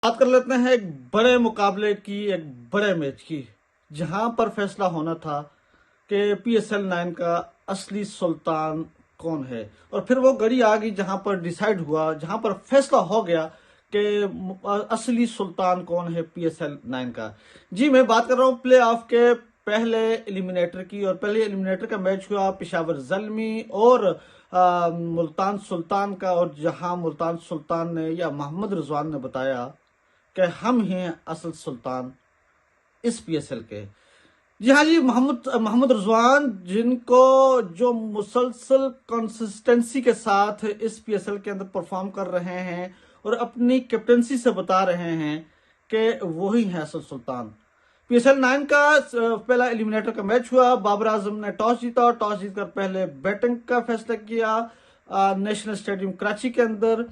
बात कर लेते हैं एक बड़े मुकाबले की, एक बड़े मैच की, जहां पर फैसला होना था कि पीएसएल 9 का असली सुल्तान कौन है। और फिर वो घड़ी आ गई जहां पर डिसाइड हुआ, जहां पर फैसला हो गया कि असली सुल्तान कौन है पीएसएल 9 का। जी, मैं बात कर रहा हूं प्ले ऑफ के पहले एलिमिनेटर की। और पहले एलिमिनेटर का मैच हुआ पेशावर ज़ल्मी और मुल्तान सुल्तान का। और जहां मुल्तान सुल्तान ने या मोहम्मद रिजवान ने बताया कि हम हैं असल सुल्तान इस पीएसएल के। जी हाँ जी, मोहम्मद रिजवान, जिनको जो मुसलसल कंसिस्टेंसी के साथ इस पीएसएल के अंदर परफॉर्म कर रहे हैं और अपनी कैप्टनसी से बता रहे हैं कि वही है असल सुल्तान। पीएसएल 9 का पहला एलिमिनेटर का मैच हुआ। बाबर आजम ने टॉस जीता। टॉस जीतकर पहले बैटिंग का फैसला किया नेशनल स्टेडियम कराची के अंदर।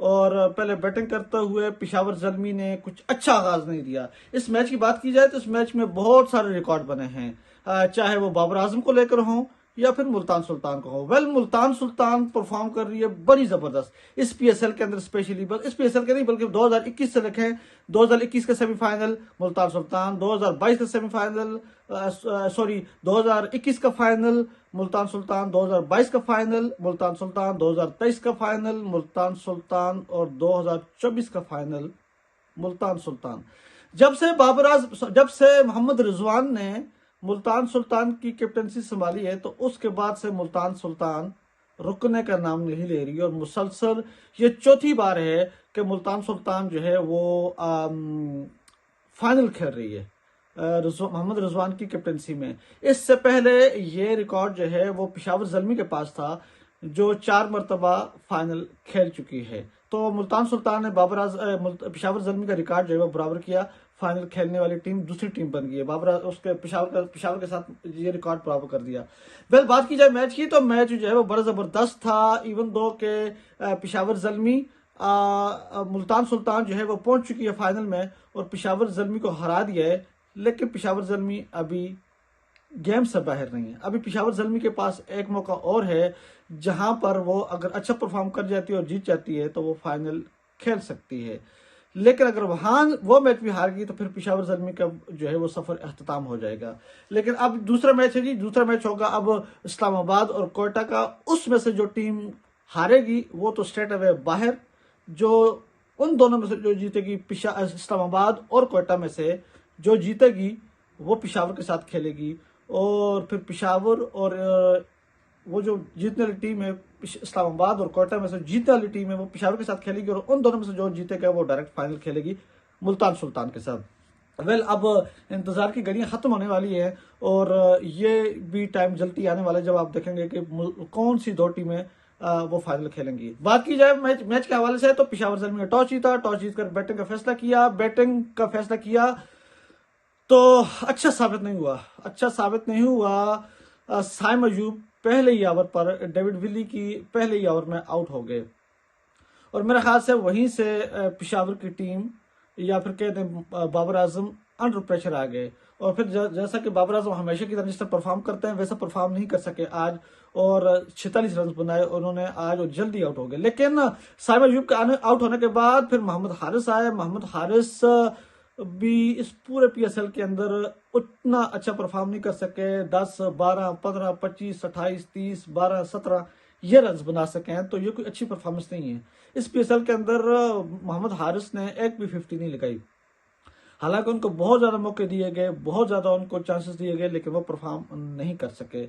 और पहले बैटिंग करते हुए पेशावर ज़ल्मी ने कुछ अच्छा आगाज नहीं दिया। इस मैच की बात की जाए तो इस मैच में बहुत सारे रिकॉर्ड बने हैं, चाहे वो बाबर आजम को लेकर हों या फिर मुल्तान सुल्तान को हो। मुल्तान सुल्तान परफॉर्म कर रही है बड़ी जबरदस्त इस पीएसएल के अंदर, स्पेशली इस पीएसएल के नहीं बल्कि 2021 से रखें। 2021 का सेमीफाइनल मुल्तान सुल्तान, 2022 का सेमीफाइनल 2021 का फाइनल मुल्तान सुल्तान, 2022 का फाइनल मुल्तान सुल्तान, 2023 का फाइनल मुल्तान सुल्तान और 2024 का फाइनल मुल्तान सुल्तान। जब से मोहम्मद रिजवान ने मुल्तान सुल्तान की कैप्टनसी संभाली है तो उसके बाद से मुल्तान सुल्तान रुकने का नाम नहीं ले रही। और मुसलसल ये चौथी बार है कि मुल्तान सुल्तान जो है वो फाइनल खेल रही है मोहम्मद रिजवान की कैप्टनसी में। इससे पहले ये रिकॉर्ड जो है वो पेशावर ज़ल्मी के पास था, जो 4 मरतबा फाइनल खेल चुकी है। तो मुल्तान सुल्तान ने पेशावर ज़ल्मी का रिकॉर्ड जो है वो बराबर किया। फाइनल खेलने वाली टीम दूसरी टीम बन गई है। उसके पेशावर के साथ ये रिकॉर्ड बराबर कर दिया। बात की जाए मैच की तो मैच जो है वो बड़ा जबरदस्त था। इवन दो के पेशावर ज़ल्मी मुल्तान सुल्तान जो है वो पहुंच चुकी है फाइनल में और पेशावर ज़ल्मी को हरा दिया है, लेकिन पेशावर ज़ल्मी अभी गेम से बाहर नहीं है। अभी पेशावर ज़ल्मी के पास एक मौका और है, जहां पर वो अगर अच्छा परफॉर्म कर जाती है और जीत जाती है तो वो फाइनल खेल सकती है। लेकिन अगर वहां वो मैच भी हार गई तो फिर पेशावर ज़ल्मी का जो है वो सफर अख्ताम हो जाएगा। लेकिन अब दूसरा मैच है जी, दूसरा मैच होगा अब इस्लामाबाद और कोयटा का। उसमें से जो टीम हारेगी वो तो स्ट्रेट अवे बाहर। जो उन दोनों में से जो जीतेगी, इस्लामाबाद और कोयटा में से जो जीतेगी वो पेशावर के साथ खेलेगी। और फिर पेशावर और वो जो जीतने वाली टीम है, इस्लामाबाद और कोयटा में से जीतने वाली टीम है, वो पेशावर के साथ खेलेगी। और उन दोनों में से जो जीतेगा वो डायरेक्ट फाइनल खेलेगी मुल्तान सुल्तान के साथ। अब इंतजार की घड़ियां खत्म होने वाली है और ये भी टाइम जल्दी आने वाला है जब आप देखेंगे कि कौन सी दो टीमें वो फाइनल खेलेंगी। बात की जाए मैच के हवाले से तो पेशावर ज़ल्मी ने टॉस जीता। टॉस जीतकर बैटिंग का फैसला किया तो अच्छा साबित नहीं हुआ। साइम अयूब पहले ही ओवर पर डेविड विली की पहले ही ओवर में आउट हो गए। और मेरे ख्याल से वहीं से पेशावर की टीम या फिर कहते हैं बाबर आजम अंडर प्रेशर आ गए। और फिर जैसा कि बाबर आजम हमेशा की तरह जिस तरह परफॉर्म करते हैं वैसा परफॉर्म नहीं कर सके आज, और 46 रन बनाए उन्होंने आज और जल्दी आउट हो गए। लेकिन साइम अयूब के आउट होने के बाद फिर मोहम्मद हारिस आए। मोहम्मद हारिस भी इस पूरे पीएसएल के अंदर उतना अच्छा परफॉर्म नहीं कर सके। 10, 12, 15, 25, 28, 30, 12, 17 ये रन बना सके हैं, तो ये कोई अच्छी परफॉर्मेंस नहीं है। इस पीएसएल के अंदर मोहम्मद हारिस ने एक भी 50 नहीं लगाई। हालांकि उनको बहुत ज्यादा मौके दिए गए, बहुत ज्यादा उनको चांसेस दिए गए, लेकिन वो परफॉर्म नहीं कर सके।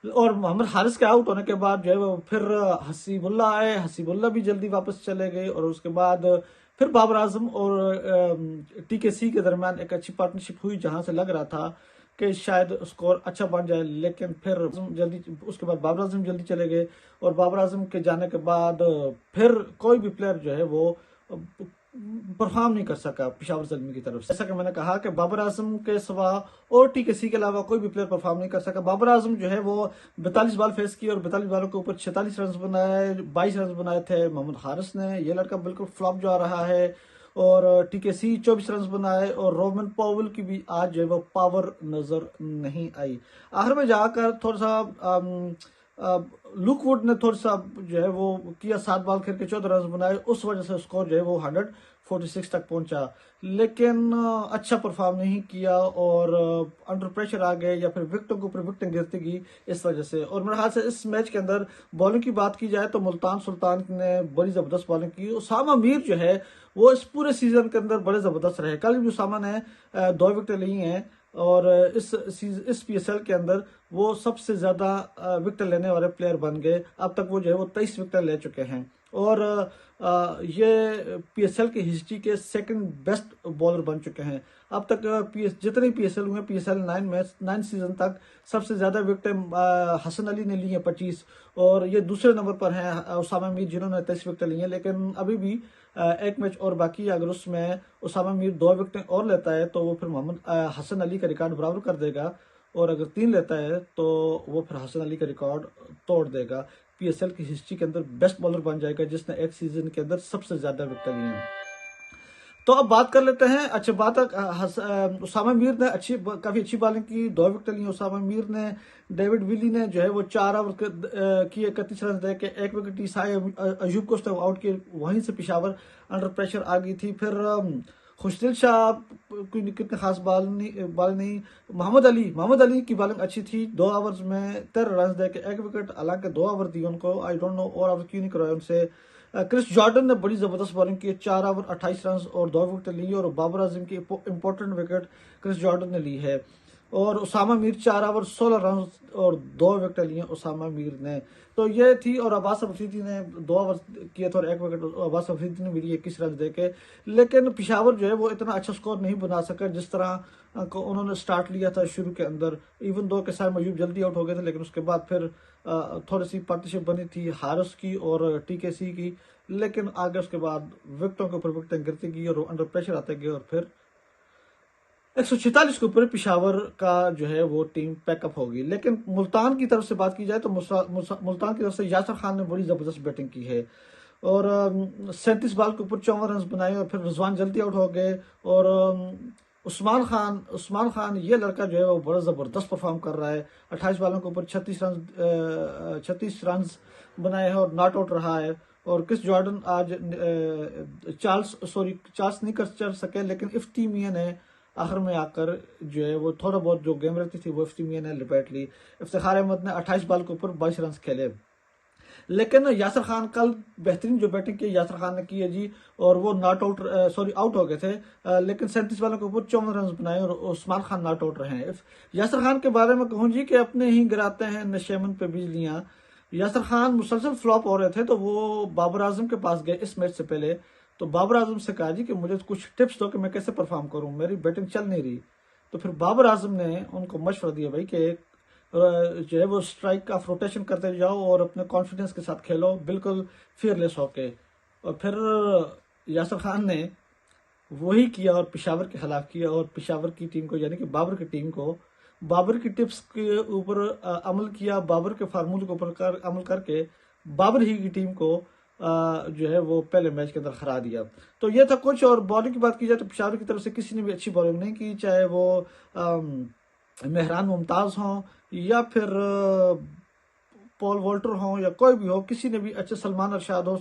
और मोहम्मद हारिस के आउट होने के बाद जो है वो फिर हसीबुल्ला आए। हसीबुल्ला भी जल्दी वापस चले गए। और उसके बाद फिर बाबर आजम और टीकेसी के दरमियान एक अच्छी पार्टनरशिप हुई, जहां से लग रहा था कि शायद स्कोर अच्छा बन जाए। लेकिन फिर उसके बाद बाबर आजम जल्दी चले गए। और बाबर आजम के जाने के बाद फिर कोई भी प्लेयर जो है वो परफॉर्म नहीं कर सका पेशावर ज़ल्मी की तरफ से। जैसा कि मैंने कहा कि बाबर आजम के सिवा और टीकेसी के अलावा कोई भी प्लेयर परफॉर्म नहीं कर सका। बाबर आजम जो है वो 42 बॉल फेस की और 42 बॉलों के ऊपर 46 रन बनाए, 22 रन बनाए थे मोहम्मद हारिस ने। ये लड़का बिल्कुल फ्लॉप जा रहा है। और टीकेसी 24 रन बनाए और रोमन पॉवेल की भी आज जो है वो पावर नजर नहीं आई। आखिर में जाकर थोड़ा सा लुक वुड ने थोड़ा सा जो है वो किया, 7 बॉल खेल के 14 रन बनाए, उस वजह से स्कोर जो है वो 146 तक पहुंचा। लेकिन अच्छा परफॉर्म नहीं किया और अंडर प्रेशर आ गए या फिर विकेटों के ऊपर विकेटें गिरती गई इस वजह से। और मेरे ख्याल से इस मैच के अंदर बॉलिंग की बात की जाए तो मुल्तान सुल्तान ने बड़ी जबरदस्त बॉलिंग की। उसामा मीर जो है वो इस पूरे सीजन के अंदर बड़े जबरदस्त रहे। कल भी उसामा ने 2 विकेटें ली हैं और इस PSL के अंदर वो सबसे ज्यादा विकेट लेने वाले प्लेयर बन गए। अब तक वो जो है वो 23 विकेट ले चुके हैं और ये PSL की हिस्ट्री के सेकंड बेस्ट बॉलर बन चुके हैं। अब तक जितने PSL हुए, PSL 9 सीजन तक सबसे ज्यादा विकेटें हसन अली ने ली हैं 25, और ये दूसरे नंबर पर हैं उसामा मीर जिन्होंने 23 विकेट ली हैं। लेकिन अभी भी एक मैच और बाकी है, अगर उसमें उसामा मीर 2 विकेटें और लेता है तो वो फिर मोहम्मद हसन अली का रिकॉर्ड बराबर कर देगा, और अगर 3 लेता है तो वो फिर हसन अली का रिकॉर्ड तोड़ देगा। PSL की हिस्ट्री के अंदर बेस्ट बॉलर बन जाएगा जिसने एक सीजन के अंदर सबसे ज्यादा विकेट लिए हैं। तो अब बात कर लेते हैं। अच्छा बात उसामा मीर ने काफी अच्छी बॉलिंग की, 2 विकेट ली उसामा मीर ने। डेविड विली ने जो है वो 4 ओवर की 31 रन दे के 1 विकेट ली। साई अयूब को उसने आउट किया, वहीं से पेशावर अंडर प्रेशर आ गई थी। फिर खुशदिल शाह कोई कितने खास बॉल नहीं। मोहम्मद अली की बॉलिंग अच्छी थी, 2 ओवर्स में 13 रन दे के 1 विकेट, हालांकि 2 ओवर दिए उनको, आई डोंट नो और ओवर क्यों नहीं करवाए उनसे। क्रिस जॉर्डन ने बड़ी जबरदस्त बॉलिंग की, 4 ओवर 28 रन और 2 विकेट ली, और बाबर आजम की इंपॉर्टेंट विकेट क्रिस जॉर्डन ने ली है। और उसामा मीर 4 ओवर 16 रन और 2 विकेट लिए उसामा मीर ने। तो ये थी। और अब्बास अफरीदी ने 2 ओवर किए थे और 1 विकेट अब्बास अफरीदी ने मिली 21 रन देके। लेकिन पेशावर जो है वो इतना अच्छा स्कोर नहीं बना सका जिस तरह को उन्होंने स्टार्ट लिया था शुरू के अंदर। इवन दो के साइम अयूब जल्दी आउट हो गए थे, लेकिन उसके बाद फिर थोड़ी सी पार्टनरशिप बनी थी हारिस की और TKC की, लेकिन आगे उसके बाद विकेटों के ऊपर विकेटें गिरती गई और अंडर प्रेशर आते गए, और फिर 146 के ऊपर पेशावर का जो है वो टीम पैकअप होगी। लेकिन मुल्तान की तरफ से बात की जाए तो मुल्तान की तरफ से यासर खान ने बड़ी जबरदस्त बैटिंग की है और 37 बॉल के ऊपर 54 रन बनाए, और फिर रिजवान जल्दी आउट हो गए। और उस्मान खान ये लड़का जो है वो बड़ा जबरदस्त परफॉर्म कर रहा है। 28 बॉलों के ऊपर 36 रन बनाए हैं और नॉट आउट रहा है। और क्रिस जॉर्डन आज चार्ल्स नहीं कर चल सके, लेकिन इफ्तिमिया ने आखिर में आकर जो है वो थोड़ा बहुत जो गेम रहती थी वो इफ्तिमिया ने लपेट ली। इफ्तिखार अहमद ने 28 बॉल के ऊपर 22 रन खेले। लेकिन यासर खान कल बेहतरीन जो बैटिंग की यासर खान ने की है जी, और वो आउट हो गए थे। लेकिन 37 बॉलों के ऊपर 54 रन बनाए और उस्मान खान नॉट आउट रहे हैं। यासर खान के बारे में कहूँ जी कि अपने ही गिराते हैं नशेमन पे बिजलियां। यासर खान मुसलसल फ्लॉप हो रहे थे तो वो बाबर आजम के पास गए इस मैच से पहले। तो बाबर आजम से कहा जी कि मुझे कुछ टिप्स दो कि मैं कैसे परफॉर्म करूं, मेरी बैटिंग चल नहीं रही। तो फिर बाबर आजम ने उनको मशवरा दिया भाई कि जो है वो स्ट्राइक का रोटेशन करते जाओ और अपने कॉन्फिडेंस के साथ खेलो, बिल्कुल फियरलेस होके। और फिर यासर खान ने वही किया और पेशावर के खिलाफ किया, और पेशावर की टीम को यानी कि बाबर की टीम को बाबर की टिप्स के ऊपर अमल किया, बाबर के फार्मूले के ऊपर अमल करके बाबर ही की टीम को जो है वो पहले मैच के अंदर हरा दिया। तो ये था कुछ। और बॉलिंग की बात की जाए तो पेशावर की तरफ से किसी ने भी अच्छी बॉलिंग नहीं की, चाहे वो मेहरान मुमताज हों या फिर पॉल वॉल्टर हो या कोई भी हो, किसी ने भी अच्छे, सलमान अरशाद हो,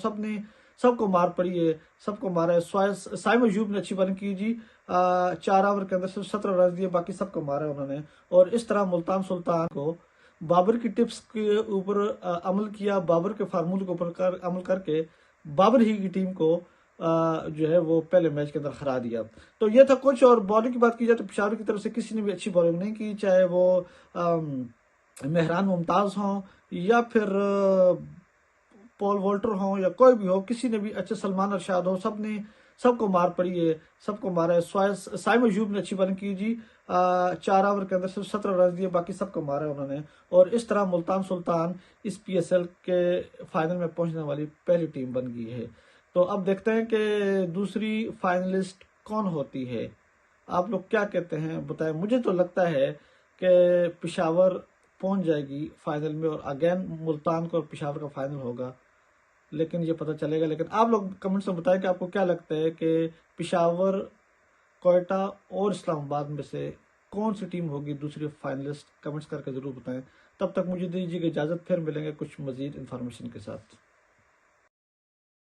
सबको मार पड़ी है, सबको मारा है। साइम अयूब ने अच्छी बॉलिंग की जी, 4 ओवर के अंदर सिर्फ 17 रन दिए, बाकी सबको मारा है उन्होंने। और इस तरह मुल्तान सुल्तान को बाबर की टिप्स के ऊपर अमल किया, बाबर के फार्मूले के ऊपर अमल करके बाबर ही की टीम को जो है वो पहले मैच के अंदर हरा दिया। तो ये था कुछ। और बॉलिंग की बात की जाए तो पेशावर की तरफ से किसी ने भी अच्छी बॉलिंग नहीं की, चाहे वो मेहरान मुमताज हों या फिर पॉल वॉल्टर हो या कोई भी हो, किसी ने भी अच्छे, सलमान अरशाद हो, सबको मार पड़ी है, सबको मारा है। साइम अयूब ने अच्छी बॉलिंग की जी, 4 ओवर के अंदर सिर्फ 17 रन दिए, बाकी सबको मारा है उन्होंने। और इस तरह मुल्तान सुल्तान इस PSL के फाइनल में पहुंचने वाली पहली टीम बन गई है। तो अब देखते हैं कि दूसरी फाइनलिस्ट कौन होती है। आप लोग क्या कहते हैं बताएं। मुझे तो लगता है कि पेशावर पहुंच जाएगी फाइनल में, और अगेन मुल्तान को और पेशावर का फाइनल होगा, लेकिन ये पता चलेगा। लेकिन आप लोग कमेंट्स में बताएं कि आपको क्या लगता है कि पेशावर, कोयटा और इस्लामाबाद में से कौन सी टीम होगी दूसरी फाइनलिस्ट। कमेंट्स करके जरूर बताएं। तब तक मुझे दीजिए इजाज़त, फिर मिलेंगे कुछ मज़ीद इन्फॉर्मेशन के साथ।